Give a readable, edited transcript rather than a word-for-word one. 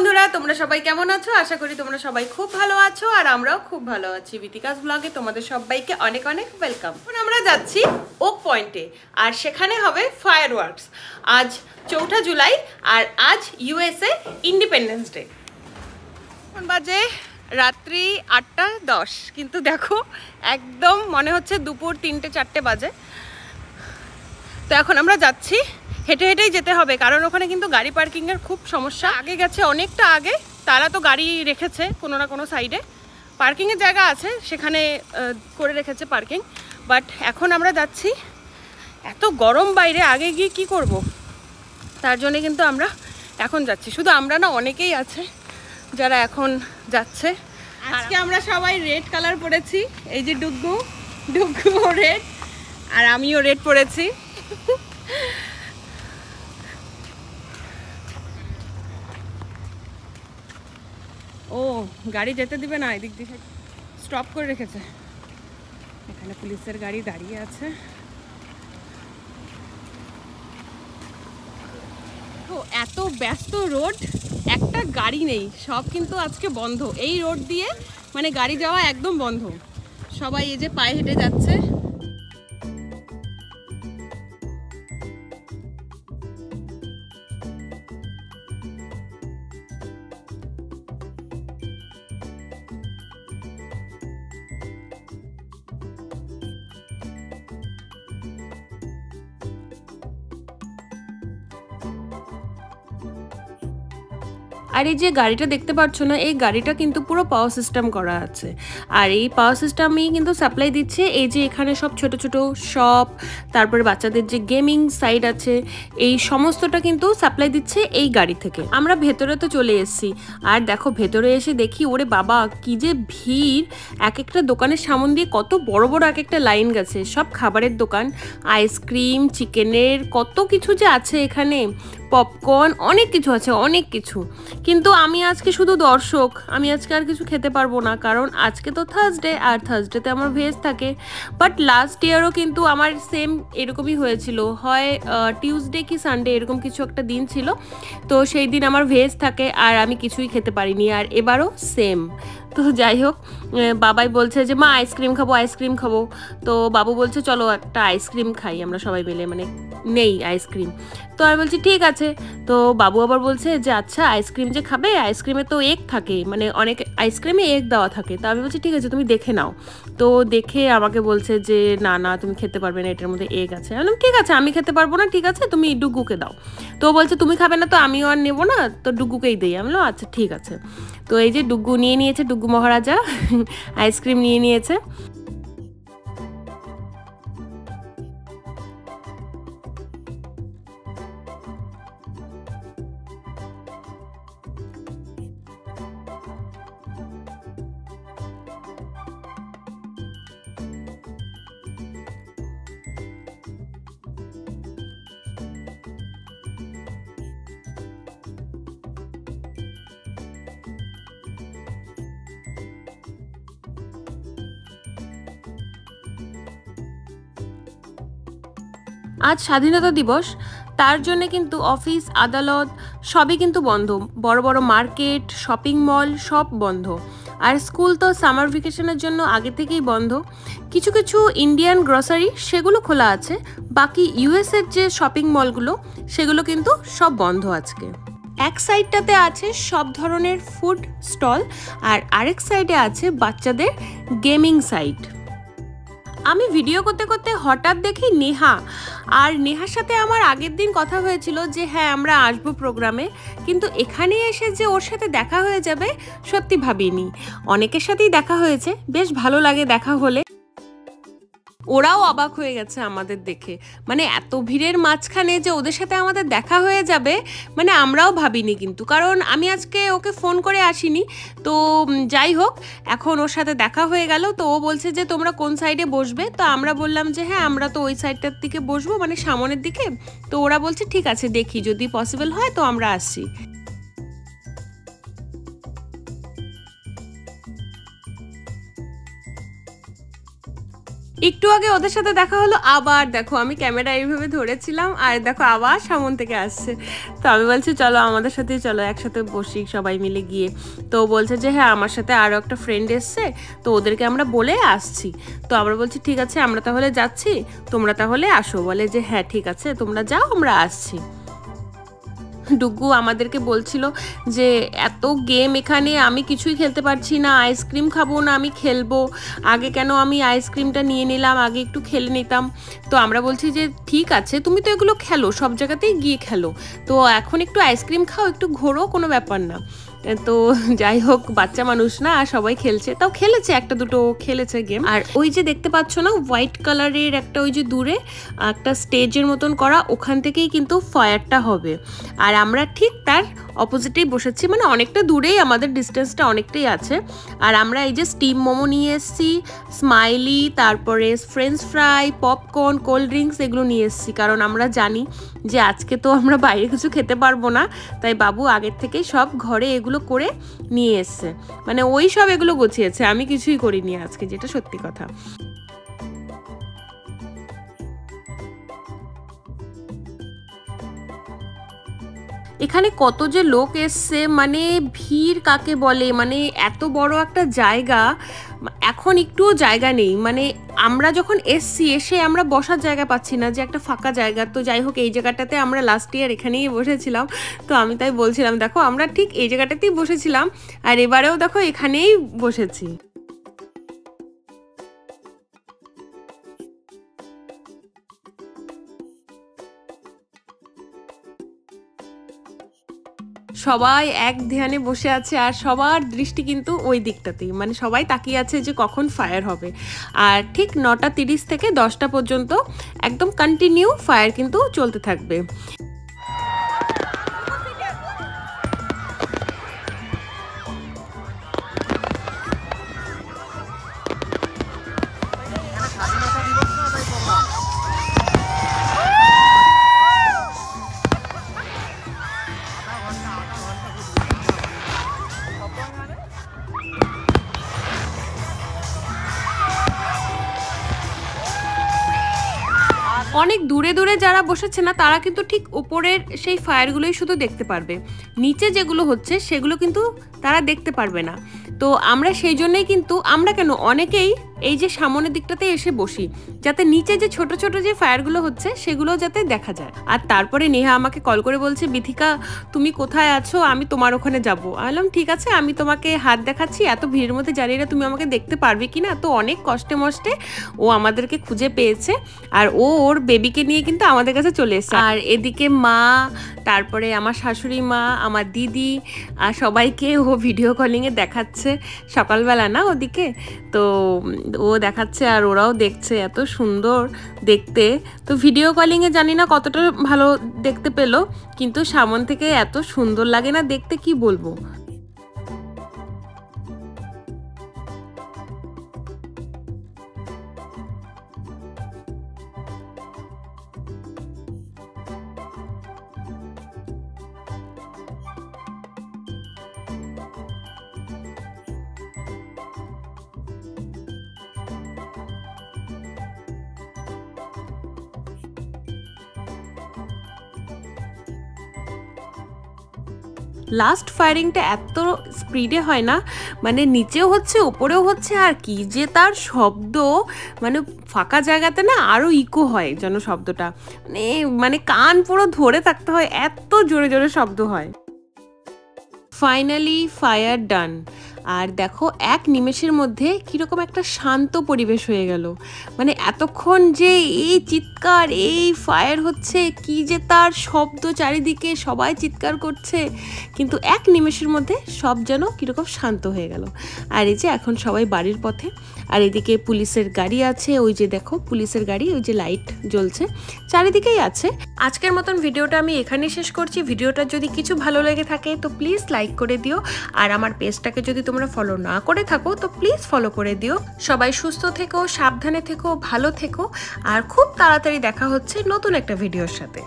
বন্ধুরা তোমরা সবাই কেমন আছো? আশা করি তোমরা সবাই খুব ভালো আছো আর আমরাও খুব ভালো আছি। বিতিকাস ব্লগে তোমাদের সবাইকে অনেক অনেক ওয়েলকাম। এখন আমরা যাচ্ছি ওক পয়েন্টে আর সেখানে হবে ফায়ারওয়ার্কস। আজ 4 জুলাই আর আজ ইউএসএ ইন্ডিপেন্ডেন্স ডে। এখন বাজে রাত্রি 8:10, কিন্তু দেখো একদম মনে হচ্ছে দুপুর 3-4 বাজে। তো এখন আমরা যাচ্ছি, হেঁটে হেঁটেই যেতে হবে কারণ ওখানে কিন্তু গাড়ি পার্কিংয়ের খুব সমস্যা। আগে গেছে অনেকটা আগে, তারা তো গাড়ি রেখেছে কোনো না কোনো সাইডে, পার্কিংয়ের জায়গা আছে সেখানে করে রেখেছে পার্কিং। বাট এখন আমরা যাচ্ছি, এত গরম বাইরে, আগে গিয়ে কি করব, তার জন্যে কিন্তু আমরা এখন যাচ্ছি। শুধু আমরা না, অনেকেই আছে যারা এখন যাচ্ছে। আজকে আমরা সবাই রেড কালার পরেছি, এই যে ডুগু রেড আর আমিও রেড পরেছি। ও গাড়ি যেতে দিবে না, এদিক দিয়ে স্টপ করে রেখেছে। এখানে পুলিশের গাড়ি দাঁড়িয়ে আছে। তো এত ব্যস্ত রোড, একটা গাড়ি নেই, সব কিন্তু আজকে বন্ধ। এই রোড দিয়ে মানে গাড়ি যাওয়া একদম বন্ধ। সবাই এই যে পায়ে হেঁটে যাচ্ছে। আর এই যে গাড়িটা দেখতে পাচ্ছ না, এই গাড়িটা কিন্তু পুরো পাওয়ার সিস্টেম করা আছে। আর এই পাওয়ার সিস্টেমেই কিন্তু সাপ্লাই দিচ্ছে। এই যে এখানে সব ছোট ছোট শপ, তারপরে বাচ্চাদের যে গেমিং সাইড আছে, এই সমস্তটা কিন্তু সাপ্লাই দিচ্ছে এই গাড়ি থেকে। আমরা ভেতরে তো চলে এসেছি, আর দেখো ভেতরে এসে দেখি ওরে বাবা কি যে ভিড়! এক একটা দোকানের সামন দিয়ে কত বড় বড় এক একটা লাইন গেছে, সব খাবারের দোকান, আইসক্রিম, চিকেনের, কত কিছু যে আছে এখানে, পপকর্ন, অনেক কিছু আছে, অনেক কিছু। কিন্তু আমি আজকে শুধু দর্শক, আমি আজকে আর কিছু খেতে পারবো না কারণ আজকে তো থার্সডে, আর থার্সডেতে আমার ভেজ থাকে। বাট লাস্ট ইয়ারও কিন্তু আমার সেম এরকমই হয়েছিল, হয় টিউসডে কি সানডে এরকম কিছু একটা দিন ছিল, তো সেই দিন আমার ভেজ থাকে আর আমি কিছুই খেতে পারিনি। আর এবারও সেম। তো যাই হোক, বাবাই বলছে যে মা আইসক্রিম খাবো, আইসক্রিম খাবো। তো বাবু বলছে চলো একটা আইসক্রিম খাই আমরা সবাই মিলে, মানে নেই আইসক্রিম। তো আমি বলছি ঠিক আছে। তো বাবু আবার বলছে যে আচ্ছা আইসক্রিম যে খাবে, আইসক্রিমে তো এগ থাকে, মানে অনেক আইসক্রিমে এগ দেওয়া থাকে। তো আমি বলছি ঠিক আছে তুমি দেখে নাও। তো দেখে আমাকে বলছে যে না না তুমি খেতে পারবে না, এটার মধ্যে এগ আছে। আমি বললাম ঠিক আছে আমি খেতে পারবো না, ঠিক আছে তুমি ডুগুকে দাও। তো বলছে তুমি খাবে না তো আমিও আর নেবো না, তো ডুগুকেই দিই। আমি বললাম আচ্ছা ঠিক আছে। তো এই যে ডুগু নিয়ে নিয়েছে, ডুগু মহারাজা আইসক্রিম নিয়ে নিয়েছে। আজ স্বাধীনতা দিবস, তার জন্য কিন্তু অফিস আদালত সবই কিন্তু বন্ধ, বড় বড় মার্কেট, শপিং মল সব বন্ধ। আর স্কুল তো সামার ভ্যাকেশনের জন্য আগে থেকেই বন্ধ। কিছু কিছু ইন্ডিয়ান গ্রসারি সেগুলো খোলা আছে, বাকি ইউএসের যে শপিং মলগুলো সেগুলো কিন্তু সব বন্ধ আজকে। এক সাইডটাতে আছে সব ধরনের ফুড স্টল আর আরেক সাইডে আছে বাচ্চাদের গেমিং সাইড। আমি ভিডিও করতে করতে হঠাৎ দেখি নেহা, আর নেহার সাথে আমার আগের দিন কথা হয়েছিল যে হ্যাঁ আমরা আসবো প্রোগ্রামে, কিন্তু এখানে এসে যে ওর সাথে দেখা হয়ে যাবে সত্যি ভাবিনি। অনেকের সাথেই দেখা হয়েছে, বেশ ভালো লাগে দেখা হলে। ওরাও অবাক হয়ে গেছে আমাদের দেখে, মানে এত ভিড়ের মাঝখানে যে ওদের সাথে আমাদের দেখা হয়ে যাবে, মানে আমরাও ভাবিনি কিন্তু, কারণ আমি আজকে ওকে ফোন করে আসিনি। তো যাই হোক, এখন ওর সাথে দেখা হয়ে গেল। তো ও বলছে যে তোমরা কোন সাইডে বসবে, তো আমরা বললাম যে হ্যাঁ আমরা তো ওই সাইডটার দিকে বসবো, মানে সামনের দিকে। তো ওরা বলছে ঠিক আছে দেখি যদি পসিবল হয় তো আমরা আসছি। একটু আগে ওদের সাথে দেখা হলো, আবার দেখো আমি ক্যামেরা এইভাবে ধরেছিলাম আর দেখো আবার সামন থেকে আসছে। তো আমি বলছি চলো আমাদের সাথেই চলো, একসাথে বসি সবাই মিলে গিয়ে। তো বলছে যে হ্যাঁ আমার সাথে আরও একটা ফ্রেন্ড এসছে, তো ওদেরকে আমরা বলে আসছি। তো আমরা বলছি ঠিক আছে আমরা তাহলে যাচ্ছি, তোমরা তাহলে আসো। বলে যে হ্যাঁ ঠিক আছে তোমরা যাও, আমরা আসছি। ডুগু আমাদেরকে বলছিল যে এত গেম এখানে, আমি কিছুই খেলতে পারছি না, আইসক্রিম খাবো না আমি খেলবো, আগে কেন আমি আইসক্রিমটা নিয়ে নিলাম, আগে একটু খেলে নিতাম। তো আমরা বলছি যে ঠিক আছে তুমি তো এগুলো খেলো, সব জায়গাতেই গিয়ে খেলো, তো এখন একটু আইসক্রিম খাও, একটু ঘোরো, কোনো ব্যাপার না। তো যাই হোক বাচ্চা মানুষ না, আর সবাই খেলছে, তাও খেলেছে একটা দুটো খেলেছে গেম। আর ওই যে দেখতে পাচ্ছ না হোয়াইট কালারের একটা ওই যে দূরে একটা স্টেজের মতন করা, ওখান থেকেই কিন্তু ফায়ারটা হবে। আর আমরা ঠিক তার অপোজিটেই বসেছি, মানে অনেকটা দূরেই, আমাদের ডিস্টেন্সটা অনেকটাই আছে। আর আমরা এই যে স্টিম মোমো নিয়ে এসেছি, স্মাইলি, তারপরে French fry, popcorn, cold drinks এগুলো নিয়ে এসেছি, কারণ আমরা জানি যে আজকে তো আমরা বাইরে কিছু খেতে পারবো না, তাই বাবু আগের থেকেই সব ঘরে এগুলো করে নিয়ে এসছে, মানে ওই সব এগুলো গুছিয়েছে, আমি কিছুই করিনি আজকে, যেটা সত্যি কথা। এখানে কত যে লোক এসছে, মানে ভিড় কাকে বলে, মানে এত বড় একটা জায়গা, এখন একটুও জায়গা নেই। মানে আমরা যখন এসছি, এসে আমরা বসার জায়গা পাচ্ছি না, যে একটা ফাঁকা জায়গা। তো যাই হোক এই জায়গাটাতে আমরা লাস্ট ইয়ার এখানেই বসেছিলাম, তো আমি তাই বলছিলাম দেখো আমরা ঠিক এই জায়গাটাতেই বসেছিলাম, আর এবারেও দেখো এখানেই বসেছি। সবাই এক ধ্যানে বসে আছে, আর সবার দৃষ্টি কিন্তু ওই দিকটাতেই, মানে সবাই তাকিয়ে আছে যে কখন ফায়ার হবে। আর ঠিক 9:30 থেকে 10টা পর্যন্ত একদম কন্টিনিউ ফায়ার কিন্তু চলতে থাকবে। অনেক দূরে দূরে যারা বসেছে না, তারা কিন্তু ঠিক উপরের সেই ফায়ারগুলোই শুধু দেখতে পারবে, নিচে যেগুলো হচ্ছে সেগুলো কিন্তু তারা দেখতে পারবে না। তো আমরা সেই জন্যই কিন্তু, আমরা কেন অনেকেই এই যে সামনের দিকটাতে এসে বসি, যাতে নিচে যে ছোট ছোট যে ফায়ারগুলো হচ্ছে সেগুলো যাতে দেখা যায়। আর তারপরে নেহা আমাকে কল করে বলছে বিথিকা তুমি কোথায় আছো, আমি তোমার ওখানে যাবো। বললাম ঠিক আছে আমি তোমাকে হাত দেখাচ্ছি, এত ভিড়ের মধ্যে জানি না তুমি আমাকে দেখতে পারবে কি না। তো অনেক কষ্টে মষ্টে ও আমাদেরকে খুঁজে পেয়েছে, আর ও ওর বেবিকে নিয়ে কিন্তু আমাদের কাছে চলে এসেছে। আর এদিকে মা, তারপরে আমার শাশুড়ি মা, আমার দিদি, আর সবাইকে ও ভিডিও কলিংয়ে দেখাচ্ছে, সকালবেলা না ওদিকে, তো ও দেখাচ্ছে আর ওরাও দেখছে, এত সুন্দর দেখতে। তো ভিডিও কলিংয়ে জানি না কতটা ভালো দেখতে পেলো, কিন্তু সামন থেকে এত সুন্দর লাগে না দেখতে, কি বলবো। লাস্ট ফায়ারিংটা এত স্পিডে হয় না, মানে নিচেও হচ্ছে ওপরেও হচ্ছে, আর কি যে তার শব্দ, মানে ফাঁকা জায়গাতে না আরও ইকো হয় যেন শব্দটা, মানে কান পুরো ধরে থাকতে হয়, এত জোরে জোরে শব্দ হয়। ফাইনালি ফায়ার ডান। আর দেখো এক নিমেষের মধ্যে কীরকম একটা শান্ত পরিবেশ হয়ে গেল, মানে এতক্ষণ যে এই চিৎকার, এই ফায়ার হচ্ছে, কি যে তার শব্দ, চারিদিকে সবাই চিৎকার করছে, কিন্তু এক নিমেষের মধ্যে সব যেন কীরকম শান্ত হয়ে গেল। আর এই যে এখন সবাই বাড়ির পথে, আর এদিকে পুলিশের গাড়ি আছে, ওই যে দেখো পুলিশের গাড়ি, ওই যে লাইট জ্বলছে চারিদিকেই আছে। আজকের মতন ভিডিওটা আমি এখানেই শেষ করছি। ভিডিওটা যদি কিছু ভালো লেগে থাকে তো প্লিজ লাইক করে দিও, আর আমার পেজটাকে যদি তোমরা ফলো না করে থাকো তো প্লিজ ফলো করে দিও। সবাই সুস্থ থেকো, সাবধানে থেকো, ভালো থেকো, আর খুব তাড়াতাড়ি দেখা হচ্ছে নতুন একটা ভিডিওর সাথে।